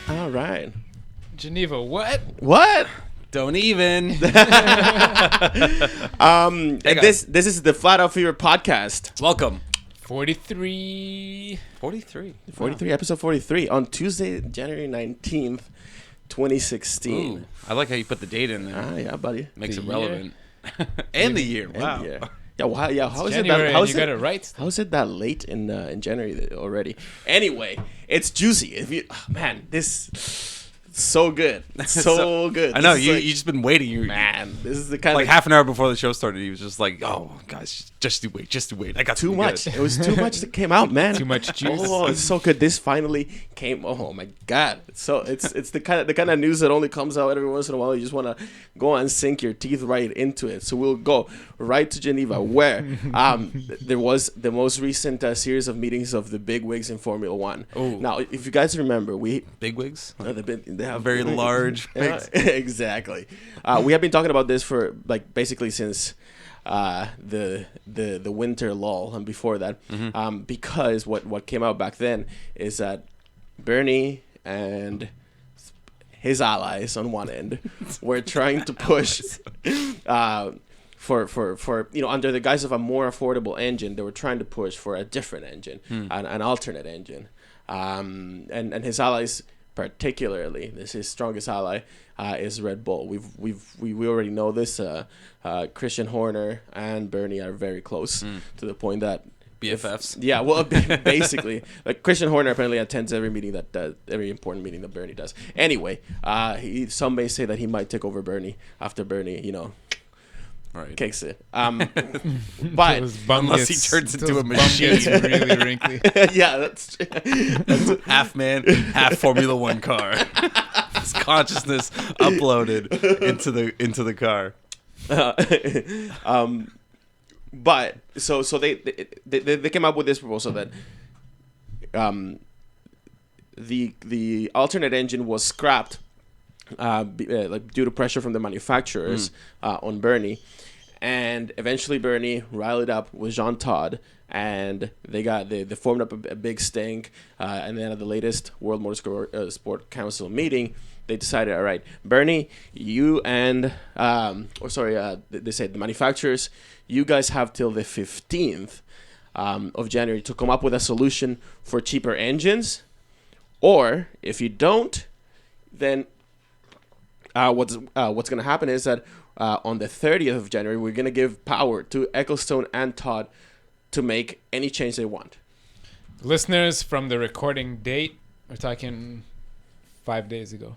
All right. Geneva, what? What? Don't even. This is the Flat Out Fever podcast. Welcome. 43. 43. 43, episode 43 on Tuesday, January 19th, 2016. Ooh, I like how you put the date in there. Ah, yeah, buddy. Makes The it year. relevant. And the year. Wow. Yeah. Yeah, wow, yeah. How is January, it that? How and is you it? got it right. How is it that late in January already? Anyway, it's juicy. If you, man, this so good, so good. I know This is you. like- You just been waiting. You man. This is the kind like of half an hour before the show started. He was just like, "Oh, guys, just do wait. I got too something much. good." It was too much that came out, man. Too much juice. Oh, it's so good. This finally came. Oh my god! It's the kind of news that only comes out every once in a while. You just want to go and sink your teeth right into it. So we'll go right to Geneva, where there was the most recent series of meetings of the BigWigs in Formula One. Oh. Now, if you guys remember, BigWigs. they have Very large. Yeah, exactly. We have been talking about this for like basically since the winter lull and before that, because what came out back then is that Bernie and his allies on one end were trying to push for under the guise of a more affordable engine. They were trying to push for a different engine, an alternate engine, and his allies. Particularly, his strongest ally is Red Bull. We already know this. Christian Horner and Bernie are very close to the point that BFFs. yeah, well, basically, like Christian Horner apparently attends every important meeting that Bernie does. Anyway, some may say that he might take over Bernie after Bernie, Right. kicks it. But Unless he turns into a machine. Gets really wrinkly. yeah, that's true. Half man, half Formula One car. His consciousness uploaded into the car. But so they came up with this proposal that the alternate engine was scrapped due to pressure from the manufacturers on Bernie, and eventually Bernie rallied up with Jean Todt, and they formed up a big stink, and then at the latest World Motorsport Council meeting, they decided, all right, Bernie, you and they said the manufacturers, you guys have till the 15th of January to come up with a solution for cheaper engines, or if you don't, then what's going to happen is that on the 30th of January, we're going to give power to Ecclestone and Todd to make any change they want. Listeners, from the recording date, we're talking 5 days ago.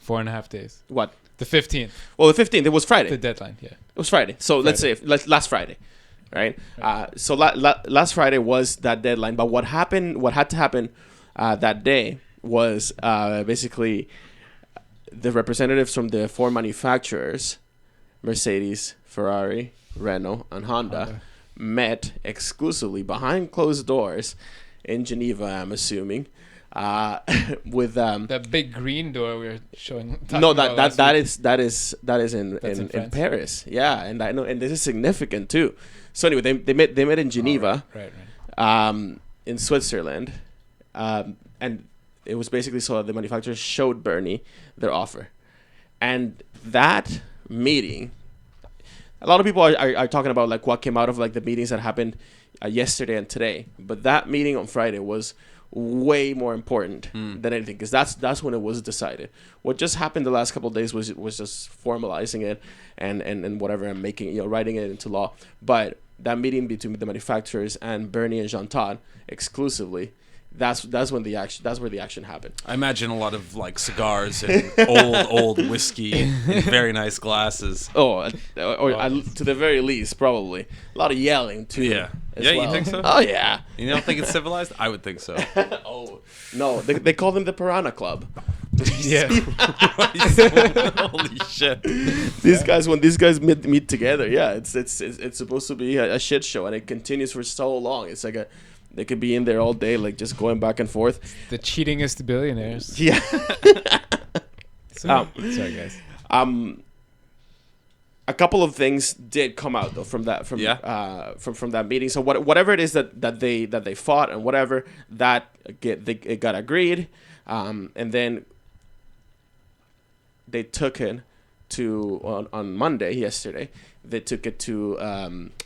4.5 days. What? The 15th. Well, the 15th, it was Friday. The deadline, yeah. It was Friday. So let's say last Friday, right? So last Friday was that deadline. But what had to happen that day was basically the representatives from the four manufacturers, Mercedes, Ferrari, Renault, and Honda, met exclusively behind closed doors in Geneva, I'm assuming, with That big green door we were showing. no, that is in France. Paris. Yeah, and I know, and this is significant too. So anyway, they met in Geneva, Right. in Switzerland, and it was basically so that the manufacturers showed Bernie their offer, and that meeting. A lot of people are talking about like what came out of like the meetings that happened yesterday and today, but that meeting on Friday was way more important than anything, because that's when it was decided. What just happened the last couple of days was just formalizing it and whatever, and making, writing it into law. But that meeting between the manufacturers and Bernie and Jean Todt exclusively, that's where the action happened. I imagine a lot of like cigars and old whiskey in very nice glasses. Or to the very least, probably a lot of yelling too. Yeah. as Yeah, you well. think so? Oh yeah. You don't think it's civilized? I would think so. Oh no, they call them the Piranha Club. Yeah. Holy shit. These guys, when these guys meet together, yeah, it's supposed to be a shit show, and it continues for so long. It's like they could be in there all day, like just going back and forth. The cheatingest billionaires. Yeah. Sorry, guys. A couple of things did come out though from that from that meeting. So whatever it is that they fought and whatever that it got agreed, and then they took it to on Monday yesterday. They took it to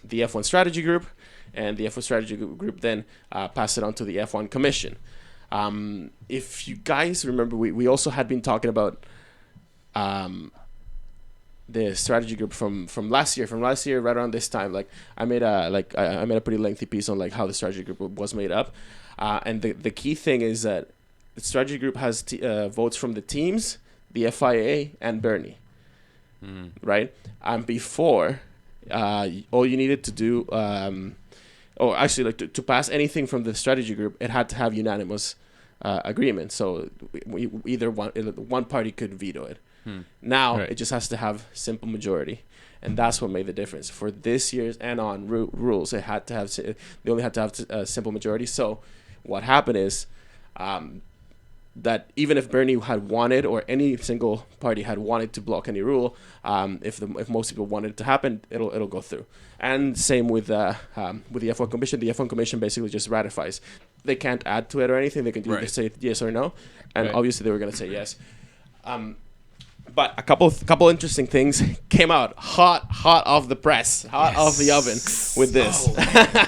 the F1 strategy group, and the F1 strategy group then passed it on to the F1 commission. If you guys remember, we also had been talking about the strategy group from last year right around this time. Like I made a pretty lengthy piece on like how the strategy group was made up, and the key thing is that the strategy group has votes from the teams, the FIA, and Bernie. Right? And before, all you needed to do, or actually like to pass anything from the strategy group, it had to have unanimous agreement. So either one party could veto it. Now it just has to have simple majority, and that's what made the difference for this year's and on rules. They only had to have a simple majority. So what happened is that even if Bernie had wanted, or any single party had wanted to block any rule, if most people wanted it to happen, it'll go through. And same with the F1 Commission. The F1 Commission basically just ratifies. They can't add to it or anything. They can either say yes or no, and obviously they were going to say yes. But a couple interesting things came out hot off the press, off the oven with this.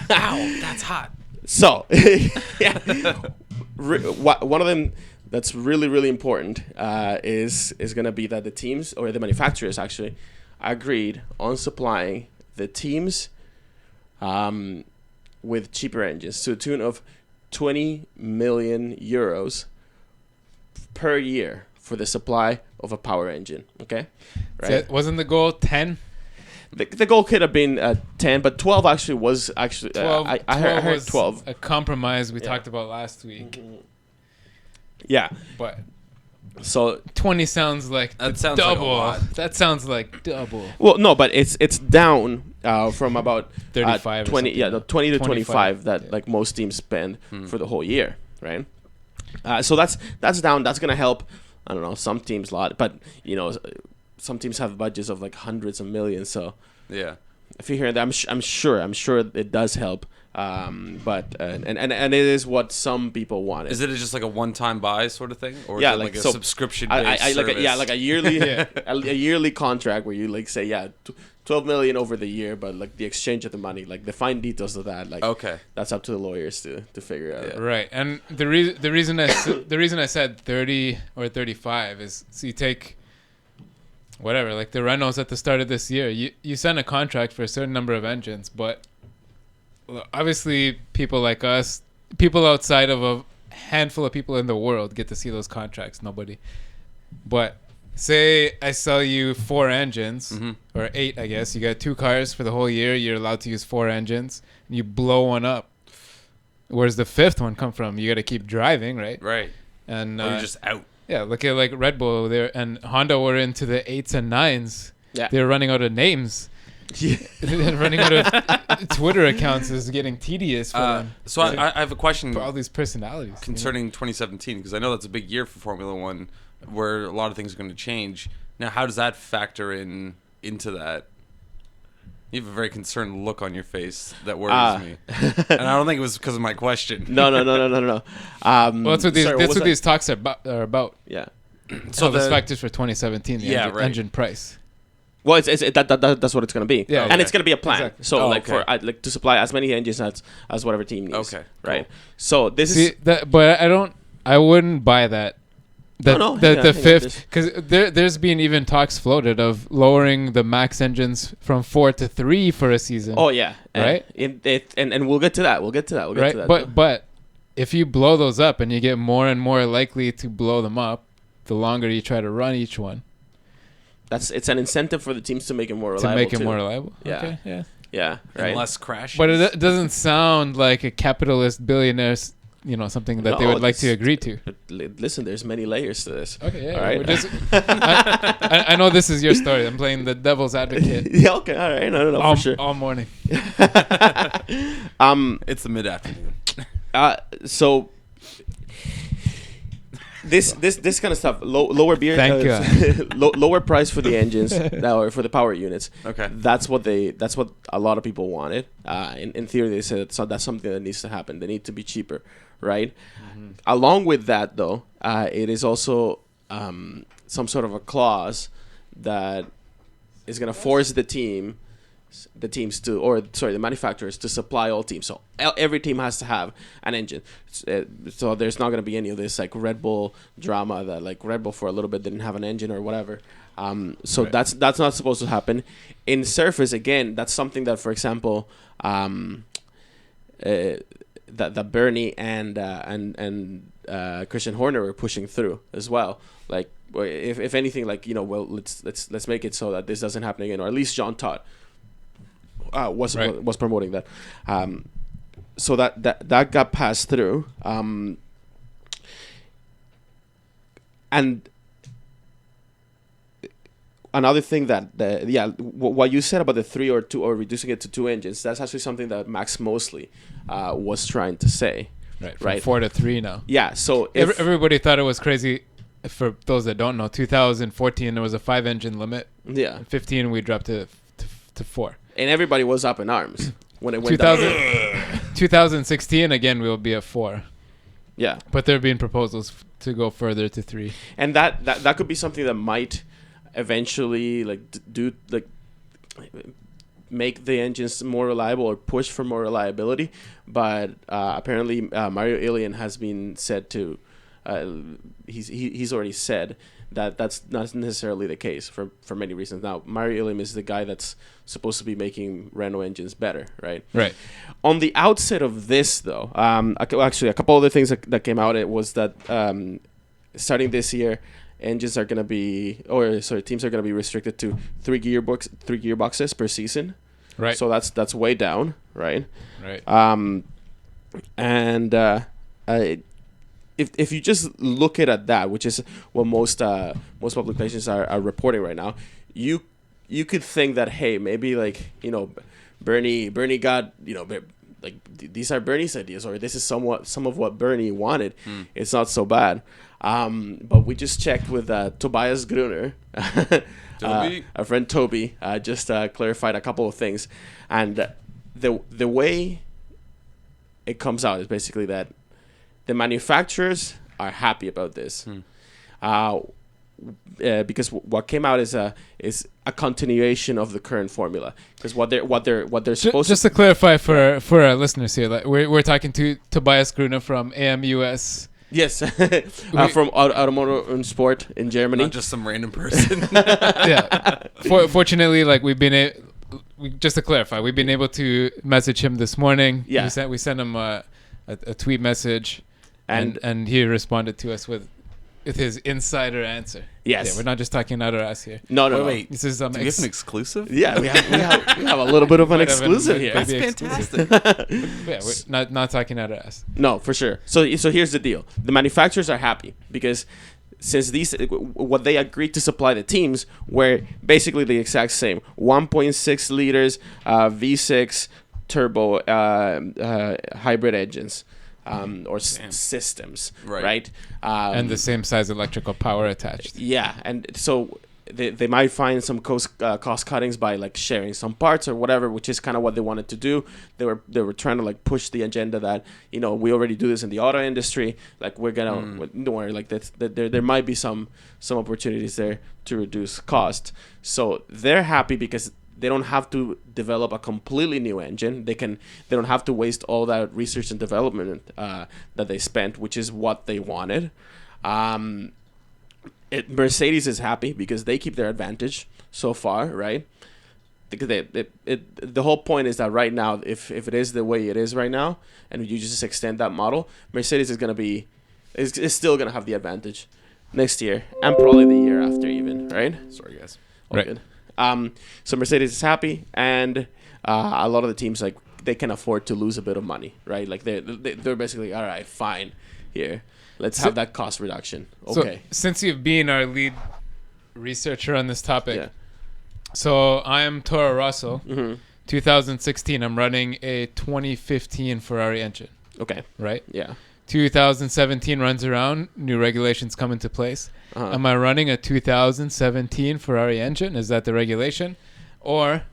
Wow, that's hot. So, yeah, one of them that's really, really important is going to be that the teams, or the manufacturers actually, agreed on supplying the teams with cheaper engines to a tune of 20 million euros per year for the supply of a power engine. Okay, right? So wasn't the goal 10? The goal could have been 10, but 12 actually was 12. I heard 12. A compromise we talked about last week. Mm-hmm. Yeah, but so 20 sounds like that sounds double. like a lot. That sounds like double. Well, no, but it's down from about 35 20 or the 20 to 25 that like most teams spend for the whole year, right? So that's down. That's gonna help. I don't know, some teams a lot, but some teams have budgets of like hundreds of millions. So yeah, if you hear that, I'm sure it does help. But and it is what some people want. Is it just like a one-time buy sort of thing, or yeah, is it like a subscription-based service? like a yearly a yearly contract where you like say 12 million over the year, but like the exchange of the money, like the fine details of that, like that's up to the lawyers to figure out. Right, and the reason I said 30 or 35 is so you take whatever, like the Renaults at the start of this year, you send a contract for a certain number of engines, but obviously people like us, people outside of a handful of people in the world get to see those contracts. Nobody. But say I sell you 4 engines, or 8, I guess. You got 2 cars for the whole year. You're allowed to use 4 engines. And you blow one up. Where's the 5th one come from? You got to keep driving, right? Right. And or you're just out. Yeah, look at like Red Bull there and Honda were into the 8s and 9s. Yeah. They're running out of names. Running out of Twitter accounts is getting tedious for them. So I have a question for all these personalities concerning 2017, because I know that's a big year for Formula One, where a lot of things are going to change. Now, how does that factor into that? You have a very concerned look on your face that worries me, and I don't think it was because of my question. No. Well, that's what these talks are about. Yeah. So the factors for 2017, the engine price. Well, that's what it's going to be. Yeah, and it's going to be a plan. Exactly. So for to supply as many engines as whatever team needs. Okay. Right. Cool. So this is. But I wouldn't buy that. The 5th, because there's been even talks floated of lowering the max engines from 4 to 3 for a season. Oh yeah. Right. And we'll get to that. We'll get to that. But if you blow those up and you get more and more likely to blow them up, the longer you try to run each one. It's an incentive for the teams to make it more reliable. To make it more reliable? Yeah. Okay, yeah. Yeah, right. And less crashes. But it doesn't sound like a capitalist billionaire's something that they No, would like to this- agree to. But listen, there's many layers to this. Okay, yeah. All right. We're just, I know this is your story. I'm playing the devil's advocate Yeah. Okay. All right. No. all, For sure. all morning. It's the mid-afternoon. So this kind of stuff, lower beer, Thank lower price for the engines, or for the power units. Okay. That's what a lot of people wanted. In theory, they said that's something that needs to happen. They need to be cheaper, right? Mm-hmm. Along with that, though, it is also some sort of a clause that is going to force the manufacturers to supply all teams. So every team has to have an engine. So there's not going to be any of this like Red Bull drama that like Red Bull for a little bit didn't have an engine or whatever. So Right. that's not supposed to happen. In Surface, again, that's something that, for example, that Bernie and Christian Horner were pushing through as well. Like, if anything, like, let's make it so that this doesn't happen again, or at least John Todd was promoting that. So that got passed through. And another thing what you said about the 3 or 2 or reducing it to 2 engines, that's actually something that Max Mosley was trying to say. Right. From Right. 4 to 3 now. Yeah. So if Everybody thought it was crazy. For those that don't know, 2014 there was a 5-engine limit. yeah, 15 we dropped to 4. and everybody was up in arms when it went 2000, down. 2016 again we will be at 4. Yeah. But there have been proposals to go further to 3. And that could be something that might eventually make the engines more reliable or push for more reliability. But apparently Mario Ilian has been said to he's already said that that's not necessarily the case for many reasons. Now, Mario Ilian is the guy that's supposed to be making Renault engines better, right? Right. On the outset of this, though, actually a couple other things that came out, it was that starting this year, teams are going to be restricted to 3 gearboxes per season. Right. So that's way down, right? Right. If you just look at that, which is what most publications are reporting right now, you could think that, hey, maybe Bernie got these are Bernie's ideas, or this is some of what Bernie wanted. It's not so bad. But we just checked with Tobias Gruner, our friend Toby, just clarified a couple of things, and the way it comes out is basically that the manufacturers are happy about this, because what came out is a continuation of the current formula. Because what they're supposed just to clarify for our listeners here, like we're talking to Tobias Gruner from AMUS. Yes, from Automotive und Sport in Germany. Not just some random person. Yeah. Fortunately, like just to clarify, we've been able to message him this morning. Yeah. We sent him a tweet message, and he responded to us with his insider answer. Yes. Yeah, we're not just talking out our ass here. No. Wait. This is Do we have an exclusive? Yeah, we have a little bit of an Might have an- exclusive here. That's fantastic. Yeah, we're not talking out our ass. No, for sure. So here's the deal: the manufacturers are happy because since what they agreed to supply the teams were basically the exact same: 1.6 liters V6 turbo hybrid engines. Or systems, right? And the same size electrical power attached. Yeah, and so they might find some cost cuttings by like sharing some parts or whatever, which is kind of what they wanted to do. They were trying to like push the agenda that we already do this in the auto industry. Like we're gonna don't worry, like that there might be some opportunities there to reduce cost. So they're happy because they don't have to develop a completely new engine. They don't have to waste all that research and development that they spent, which is what they wanted. Mercedes is happy because they keep their advantage so far, right? Because the whole point is that right now, if it is the way it is right now, and you just extend that model, Mercedes is still gonna have the advantage next year and probably the year after even, right? Sorry, guys. All Right. good. So Mercedes is happy, and a lot of the teams, like they can afford to lose a bit of money, right? Like they're basically, all right, fine, here, let's have that cost reduction. Okay. So, since you've been our lead researcher on this topic, Yeah. so I am Toro Rosso. Mm-hmm. 2016, I'm running a 2015 Ferrari engine, Okay. right? Yeah. 2017 runs around, new regulations come into place. Uh-huh. Am I running a 2017 Ferrari engine? Is that the regulation? Or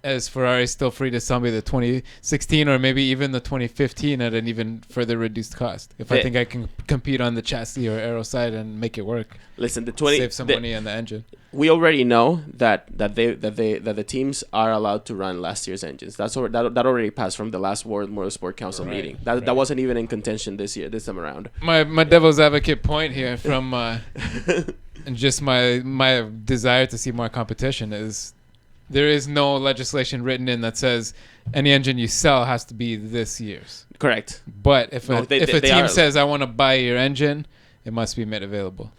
is Ferrari still free to sell me the 2016 or maybe even the 2015 at an even further reduced cost? If I think I can compete on the chassis or aero side and make it work. Listen, Save some money on the engine. We already know that the teams are allowed to run last year's engines. That already passed from the last World Motorsport Council meeting. That wasn't even in contention this time around. My devil's advocate point here from and just my desire to see more competition is there is no legislation written in that says any engine you sell has to be this year's. Correct. But if a team are. says I want to buy your engine, it must be made available.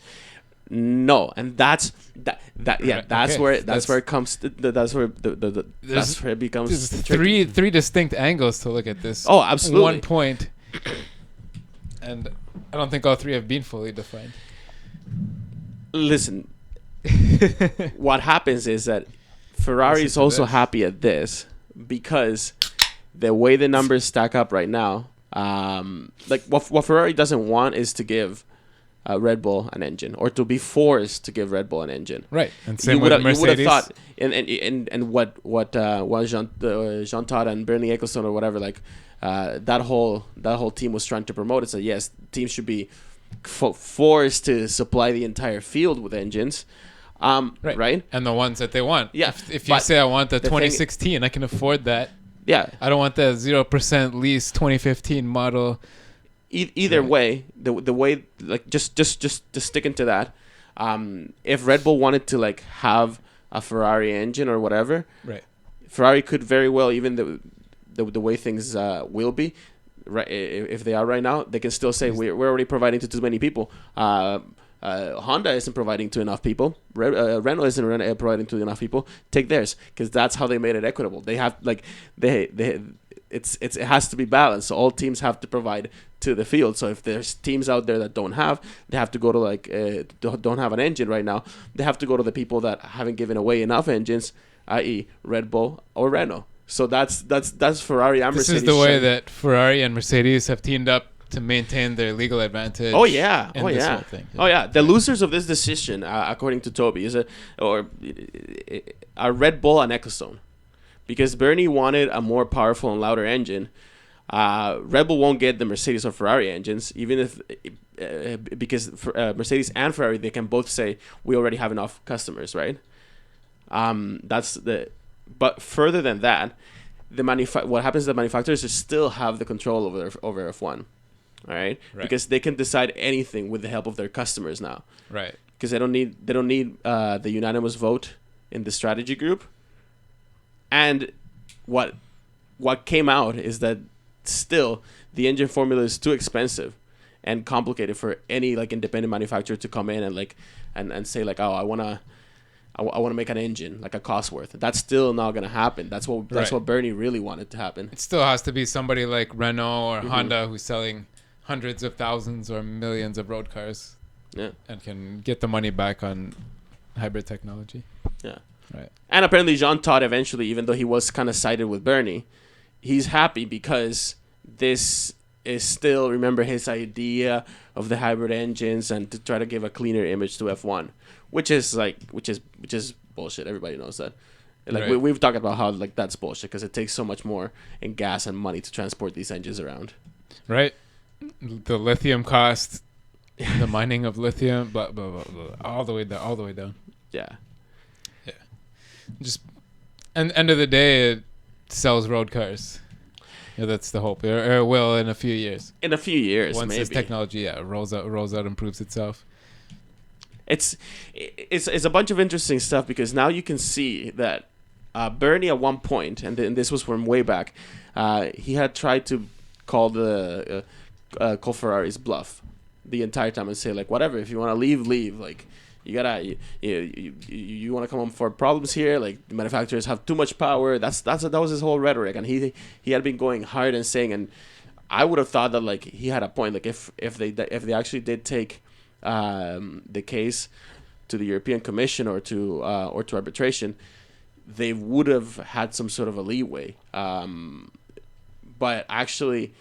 No, and that's Okay. where it comes. That's where that's where it becomes There's tricky. three distinct angles to look at this. Oh, absolutely. One point, and I don't think all three have been fully defined. Listen, what happens is that Ferrari is also happy at this because the way the numbers stack up right now, like what Ferrari doesn't want is to give Red Bull an engine or to be forced to give Red Bull an engine. Right, and same with Mercedes. You would have thought, and what Jean Todt and Bernie Ecclestone or whatever, like that whole team was trying to promote it. So yes, teams should be forced to supply the entire field with engines. Right, and the ones that they want. Yeah, if you say I want the 2016, I can afford that. Yeah, I don't want the 0% lease 2015 model. Either way, the way, like just sticking to that. If Red Bull wanted to like have a Ferrari engine or whatever, right, Ferrari could very well, even the way things will be, right? If they are right now, they can still say we're already providing to too many people. Honda isn't providing to enough people. Renault isn't providing to enough people. Take theirs, because that's how they made it equitable. They have it has to be balanced. So all teams have to provide to the field. So if there's teams out there that don't have, they have to go to don't have an engine right now. They have to go to the people that haven't given away enough engines, i.e. Red Bull or Renault. So that's Ferrari and Mercedes. This is the way that Ferrari and Mercedes have teamed up to maintain their legal advantage. Oh yeah, in this whole thing. Oh yeah. The losers of this decision, according to Toby, are Red Bull and Ecclestone, because Bernie wanted a more powerful and louder engine. Red Bull won't get the Mercedes or Ferrari engines, even if because Mercedes and Ferrari, they can both say we already have enough customers, right? But further than that, what happens is the manufacturers still have the control over F1. All right, because they can decide anything with the help of their customers now. Right. Because they don't need the unanimous vote in the strategy group. And what came out is that still the engine formula is too expensive and complicated for any like independent manufacturer to come in and like and say like, oh, I want to make an engine like a Cosworth. That's still not going to happen. That's what Bernie really wanted to happen. It still has to be somebody like Renault or Honda who's selling hundreds of thousands or millions of road cars. Yeah. And can get the money back on hybrid technology. Yeah. Right. And apparently Jean Todt eventually, even though he was kind of sided with Bernie, he's happy because this is still, remember, his idea of the hybrid engines and to try to give a cleaner image to F1, which is bullshit. Everybody knows that. Like we've talked about how like that's bullshit because it takes so much more in gas and money to transport these engines around. Right. The lithium cost, the mining of lithium, blah, blah, blah, blah, all the way down. Yeah. Yeah. Just, and end of the day, it sells road cars. Yeah, that's the hope. Or will in a few years. In a few years, once maybe. This technology rolls out, improves itself. It's a bunch of interesting stuff because now you can see that Bernie at one point, and this was from way back, he had tried to call Ferrari's bluff the entire time and say like, whatever, if you want to leave, like, you want to come home for problems here. Like the manufacturers have too much power. That was his whole rhetoric, and he had been going hard and saying, and I would have thought that like he had a point. Like if they actually did take the case to the European Commission or to arbitration, they would have had some sort of a leeway. But actually,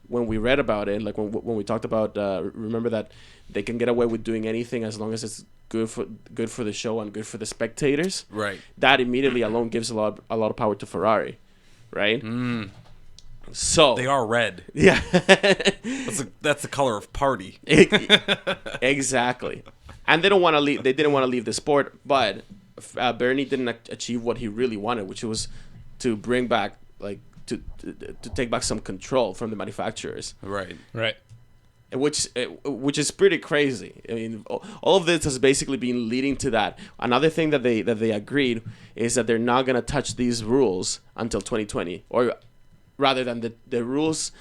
when we read about it, like when we talked about, remember that they can get away with doing anything as long as it's good for the show and good for the spectators. Right. That immediately alone gives a lot of power to Ferrari, right? So They are red. yeah, That's the color of party. exactly. And they don't want to leave. They didn't want to leave the sport, but Bernie didn't achieve what he really wanted, which was to bring back like to take back some control from the manufacturers. Right. Right. Which is pretty crazy. I mean, all of this has basically been leading to that. Another thing that they agreed is that they're not gonna touch these rules until 2020, or rather than the rules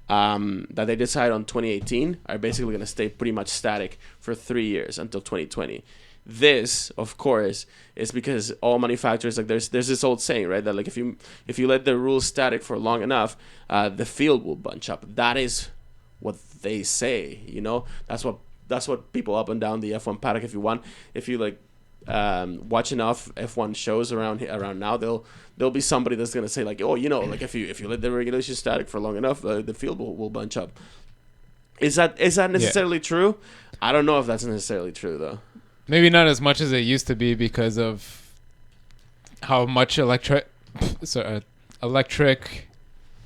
that they decide on 2018 are basically gonna stay pretty much static for 3 years until 2020. This, of course, is because all manufacturers, like there's this old saying, right, that like if you let the rules static for long enough, the field will bunch up. That is what they say, you know. That's what people up and down the F1 paddock. If you like watch enough F1 shows around now, there'll be somebody that's gonna say like, oh, you know, like if you let the regulation static for long enough, the field will bunch up. Is that necessarily true? I don't know if that's necessarily true though. Maybe not as much as it used to be because of how much electric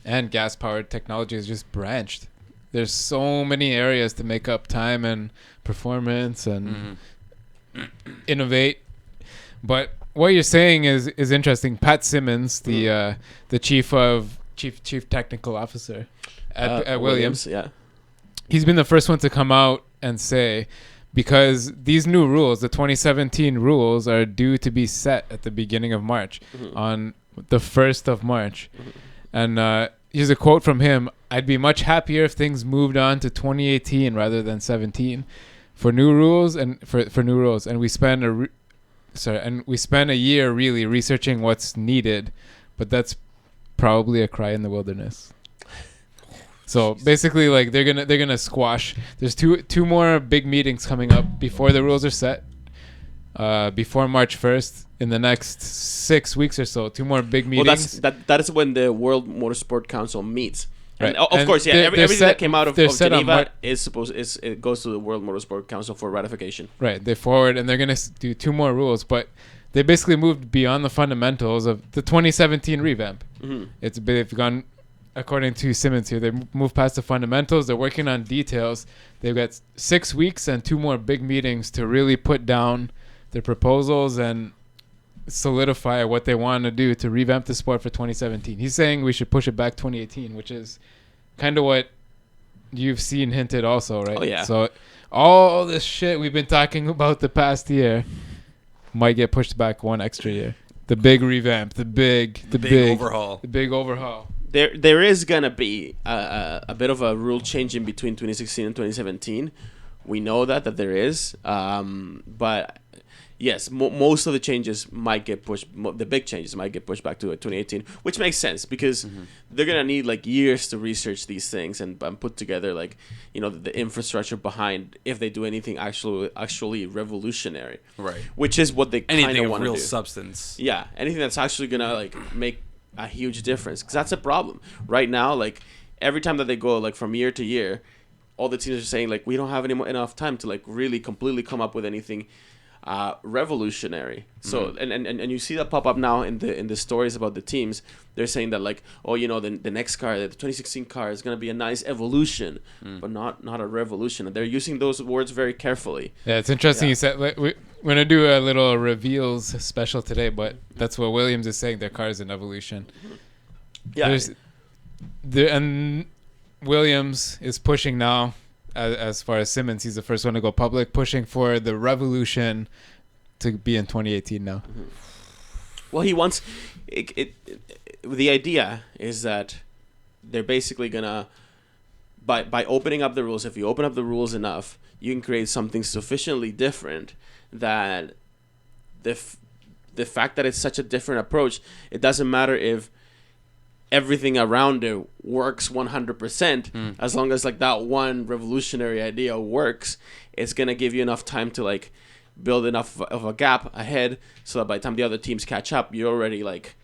and gas powered technology is just branched. There's so many areas to make up time and performance and innovate. But what you're saying is interesting. Pat Simmons, the chief technical officer at Williams, yeah, he's been the first one to come out and say, because these new rules, the 2017 rules, are due to be set at the beginning of March, on the 1st of March. And here's a quote from him: "I'd be much happier if things moved on to 2018 rather than 17 for new rules and for new rules. And we spend a year really researching what's needed, but that's probably a cry in the wilderness." So basically, like they're gonna squash. There's two more big meetings coming up before the rules are set, before March 1st. In the next 6 weeks or so, 2 more big meetings. Well, that is when the World Motorsport Council meets. Right. And of course, yeah, everything that came out of Geneva is it goes to the World Motorsport Council for ratification. Right. They forward, and they're gonna do 2 more rules, but they basically moved beyond the fundamentals of the 2017 revamp. They've gone, according to Simmons here, they moved past the fundamentals. They're working on details. They've got 6 weeks and 2 more big meetings to really put down their proposals and solidify what they want to do to revamp the sport for 2017. He's saying we should push it back 2018, which is kind of what you've seen hinted also, right? Oh, yeah. So all this shit we've been talking about the past year might get pushed back 1 extra year. The big revamp, the big overhaul. The big overhaul. There is gonna be a bit of a rule change in between 2016 and 2017. We know that there is, but yes, most of the changes might get pushed. The big changes might get pushed back to 2018, which makes sense because they're gonna need like years to research these things and put together like, you know, the infrastructure behind if they do anything actually revolutionary. Right. Which is what they kind Anything of of want to do. real substance. Yeah, anything that's actually gonna like make a huge difference, because that's a problem right now. Like every time that they go like from year to year, all the teams are saying like we don't have enough time to like really completely come up with anything revolutionary. So and you see that pop up now in the stories about the teams. They're saying that like, oh, you know, the next car, the 2016 car is gonna be a nice evolution, but not a revolution. And they're using those words very carefully. Yeah, it's interesting you said we're gonna do a little reveals special today, but that's what Williams is saying. Their car is an evolution. Yeah. And Williams is pushing now, as far as Simmons, he's the first one to go public, pushing for the revolution to be in 2018 now. Well, he wants it. The idea is that they're basically gonna by opening up the rules, if you open up the rules enough, you can create something sufficiently different that the fact that it's such a different approach, it doesn't matter if everything around it works 100%. As long as like that one revolutionary idea works, it's gonna give you enough time to like build enough of a gap ahead, so that by the time the other teams catch up, you're already like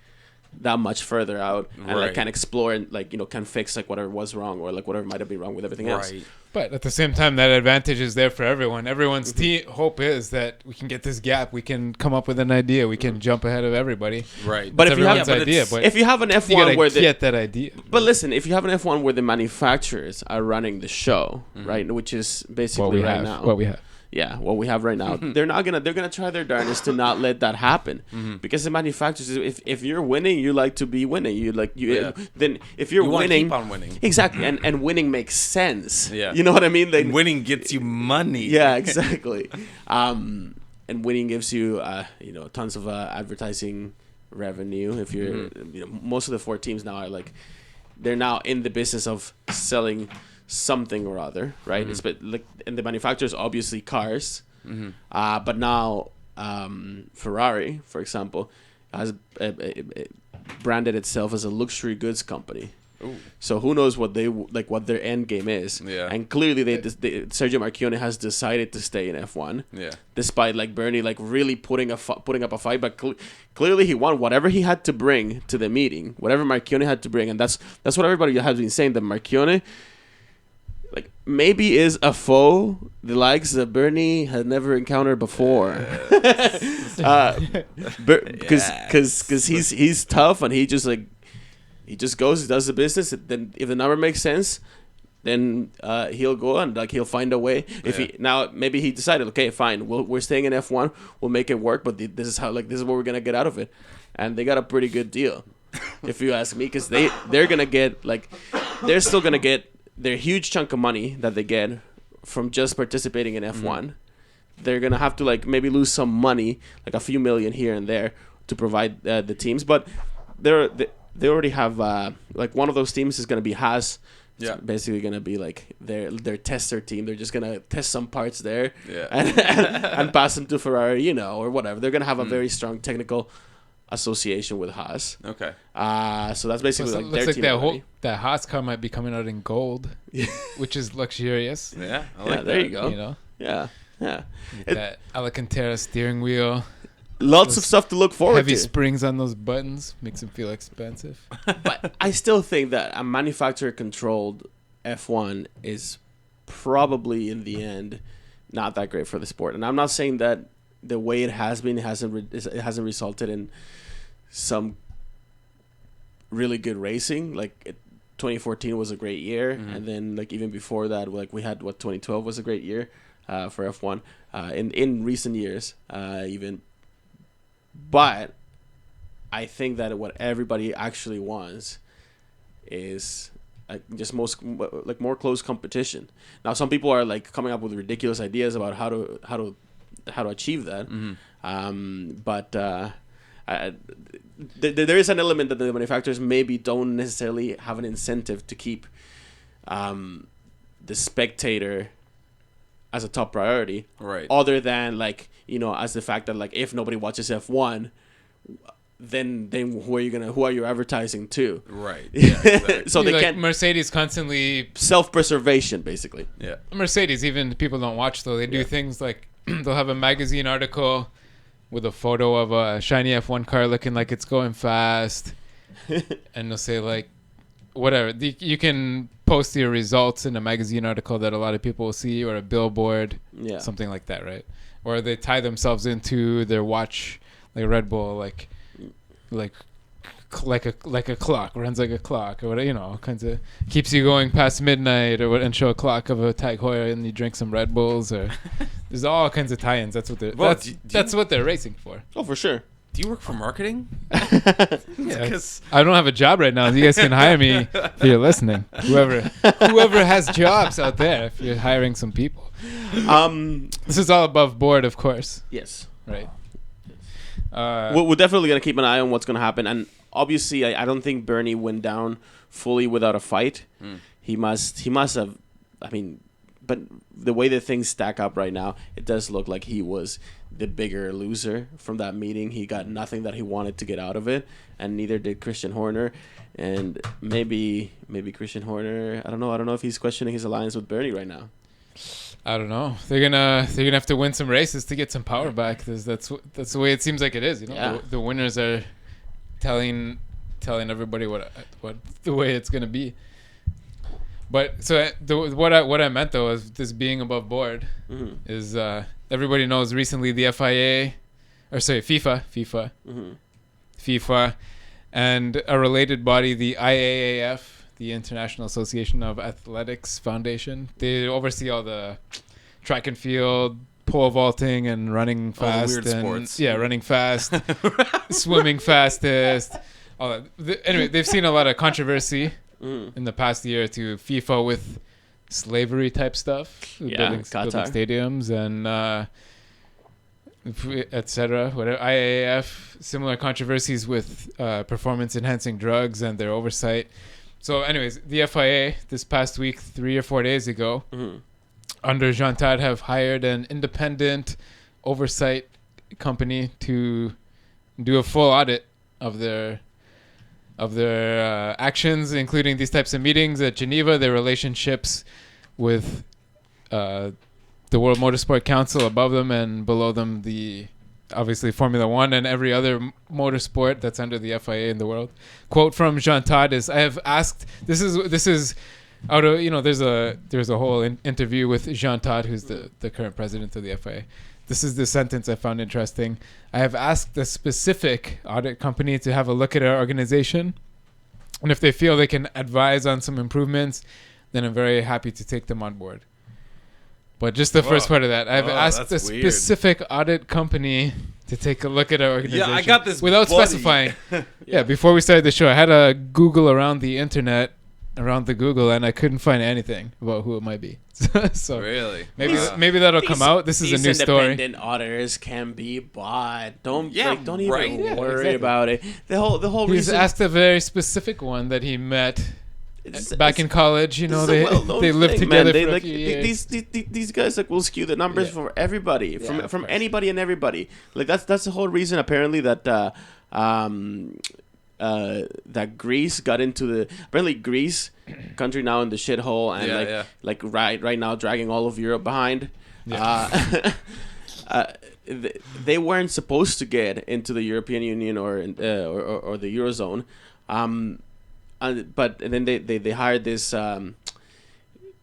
that much further out, and like can explore and like, you know, can fix like whatever was wrong, or like whatever might have been wrong with everything else. But at the same time, that advantage is there for everyone. Everyone's hope is that we can get this gap, we can come up with an idea, we can jump ahead of everybody. Right. But if you have an idea, but if you have an you F1 gotta where get that idea. but listen, if you have an F1 where the manufacturers are running the show, right, which is basically now. What we have. Yeah, what we have right now, they're gonna try their darndest to not let that happen, because the manufacturers, if you're winning, you like to be winning. Then if you're You wanna winning, keep on winning. exactly, and winning makes sense. Yeah. You know what I mean? Like, Winning gets you money. yeah, exactly. And winning gives you you know, tons of advertising revenue. If you're you know, most of the 4 teams now are like, they're now in the business of selling something or other, right? It's like, and the manufacturers, obviously cars, but now Ferrari, for example, has branded itself as a luxury goods company. Ooh. So who knows what what their end game is? Yeah. And clearly, Sergio Marchionne has decided to stay in F1. Yeah. Despite like Bernie like really putting up a fight, but clearly he won whatever he had to bring to the meeting, whatever Marchionne had to bring, and that's what everybody has been saying, that Marchionne, like, maybe is a foe the likes that Bernie has never encountered before, because he's tough, and he just goes, he does the business. Then if the number makes sense, then he'll go and like he'll find a way. If he now maybe he decided, okay, fine, we're staying in F1, we'll make it work, but this is what we're gonna get out of it, and they got a pretty good deal, if you ask me, because they're gonna get they're still gonna get their huge chunk of money that they get from just participating in F1. They're gonna have to like maybe lose some money, like a few million here and there, to provide the teams, but they already have like one of those teams is gonna be Haas. Yeah. It's basically gonna be like their tester team. They're just gonna test some parts there, Yeah. and pass them to Ferrari, you know, or whatever. They're gonna have a very strong technical association with Haas. Okay. So that's basically So like it their looks like team. that Haas car might be coming out in gold, which is luxurious. Yeah. I Yeah, like there that. you go. You know, Yeah. that Alcantara steering wheel, Lots of stuff to look forward heavy to. springs on those buttons makes them feel expensive. But I still think that a manufacturer-controlled F1 is probably, in the end, not that great for the sport. And I'm not saying that the way it has been, it hasn't resulted in some really good racing. Like 2014 was a great year, and then like even before that, like we had 2012 was a great year for F1 in recent years even. But I think that what everybody actually wants is just more close competition. Now, some people are like coming up with ridiculous ideas about how to achieve that. But there is an element that the manufacturers maybe don't necessarily have an incentive to keep the spectator as a top priority, Right. other than like, you know, as the fact that like if nobody watches F1, then who are you advertising to? Right. Yeah. Exactly. So they Like can't Mercedes constantly self-preservation basically. Yeah. Mercedes, even people don't watch though. They do things like they'll have a magazine article with a photo of a shiny F1 car looking like it's going fast, and they'll say like, whatever. You can post your results in a magazine article that a lot of people will see, or a billboard, something like that, right? Or they tie themselves into their watch, like Red Bull, like a clock, runs like a clock, or whatever, you know, kinds of keeps you going past midnight, or what, and show a clock of a Tag Heuer, and you drink some Red Bulls, or there's all kinds of tie-ins. That's what they're that's what they're racing for. Oh, for sure. Do you work for marketing? Yeah. I don't have a job right now. You guys can hire me if you're listening. Whoever has jobs out there, if you're hiring some people. This is all above board, of course. Yes. Right. We're definitely going to keep an eye on what's going to happen. And obviously, I don't think Bernie went down fully without a fight. he must have. I mean, but the way that things stack up right now, it does look like he was the bigger loser from that meeting. He got nothing that he wanted to get out of it, and neither did Christian Horner. And maybe Christian Horner. I don't know if he's questioning his alliance with Bernie right now. I don't know. They're gonna have to win some races to get some power back. Because that's the way it seems like it is. You know, Yeah. the winners are telling everybody what the way it's gonna be. But so what I meant though is this being above board is everybody knows recently the FIFA, FIFA, and a related body, the IAAF. The International Association of Athletics Foundation. They oversee all the track and field, pole vaulting, and running fast. All the weird sports. Yeah, running fast, swimming fastest. All that. Anyway, they've seen a lot of controversy in the past year to FIFA with slavery type stuff, building stadiums and etc. Whatever. IAAF, similar controversies with performance enhancing drugs and their oversight. So anyways, the FIA this past week, 3 or 4 days ago, under Jean Todt, have hired an independent oversight company to do a full audit of their actions, including these types of meetings at Geneva, their relationships with the World Motorsport Council above them, and below them obviously Formula One and every other motorsport that's under the FIA in the world. Quote from Jean Todt is, "I have asked." This is out of there's a whole interview with Jean Todt, who's the current president of the FIA. This is the sentence I found interesting. "I have asked a specific audit company to have a look at our organization, and if they feel they can advise on some improvements, then I'm very happy to take them on board." But just the first part of that, I've asked a specific audit company to take a look at our organization. Yeah, I got this without specifying. Yeah, before we started the show, I had a Google around the internet, around the Google, and I couldn't find anything about who it might be. So really, maybe that'll come out. This is a new story. Independent auditors can be bought. Don't even Yeah, worry exactly. about it. The whole He's reason. asked a very specific one that he met back in college. They lived together for a few years. These guys will skew the numbers for everybody, from anybody and everybody. That's the whole reason apparently that that Greece got into Greece, country now in the shithole, and right now dragging all of Europe behind. Yeah. They weren't supposed to get into the European Union or the Eurozone. But then they hired this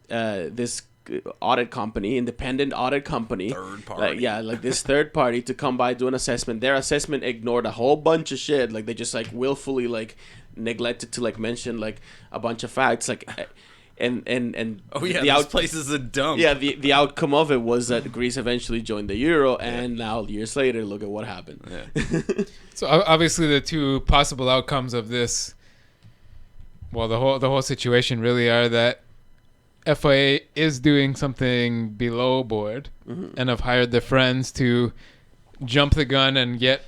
this audit company, independent audit company, third party, this third party to come by, do an assessment. Their assessment ignored a whole bunch of shit. They just willfully neglected to mention a bunch of facts and this place is a dump. Yeah, the outcome of it was that Greece eventually joined the euro, and now years later, look at what happened. Yeah. So obviously the two possible outcomes of this. Well, the whole situation really are that FIA is doing something below board and have hired their friends to jump the gun and get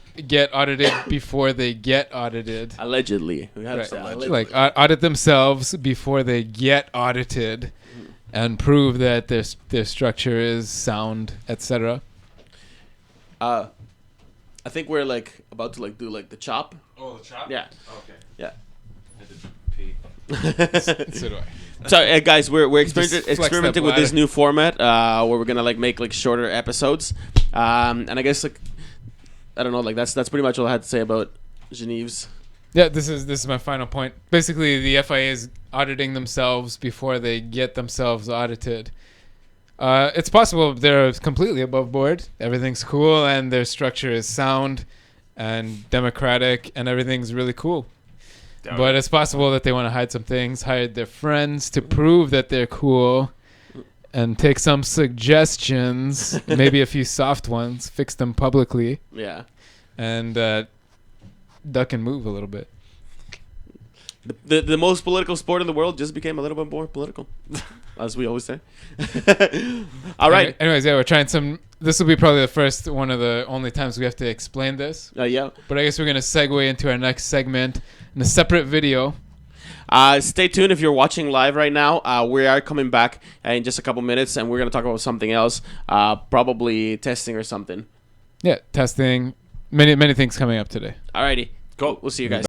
audited before they get audited. Allegedly. We have to say allegedly. Audit themselves before they get audited and prove that their structure is sound, etc. I think we're about to do the chop. Oh, the chop? Yeah. Okay. Yeah. I did pee. So do I. So guys, we're experimenting with this bladder. new format where we're gonna make shorter episodes, and I guess I don't know, that's pretty much all I had to say about Geneve's. Yeah, this is my final point. Basically, the FIA is auditing themselves before they get themselves audited. It's possible they're completely above board. Everything's cool, and their structure is sound and democratic, and everything's really cool. But it's possible that they want to hide some things, hired their friends to prove that they're cool, and take some suggestions, maybe a few soft ones, fix them publicly. Yeah. And duck and move a little bit. The most political sport in the world just became a little bit more political, as we always say. All right. Anyways, we're trying some. This will be probably one of the only times we have to explain this. Yeah. But I guess we're going to segue into our next segment in a separate video. Stay tuned if you're watching live right now. We are coming back in just a couple minutes, and we're going to talk about something else, probably testing or something. Yeah, testing. Many things coming up today. Alrighty, go. We'll see you guys.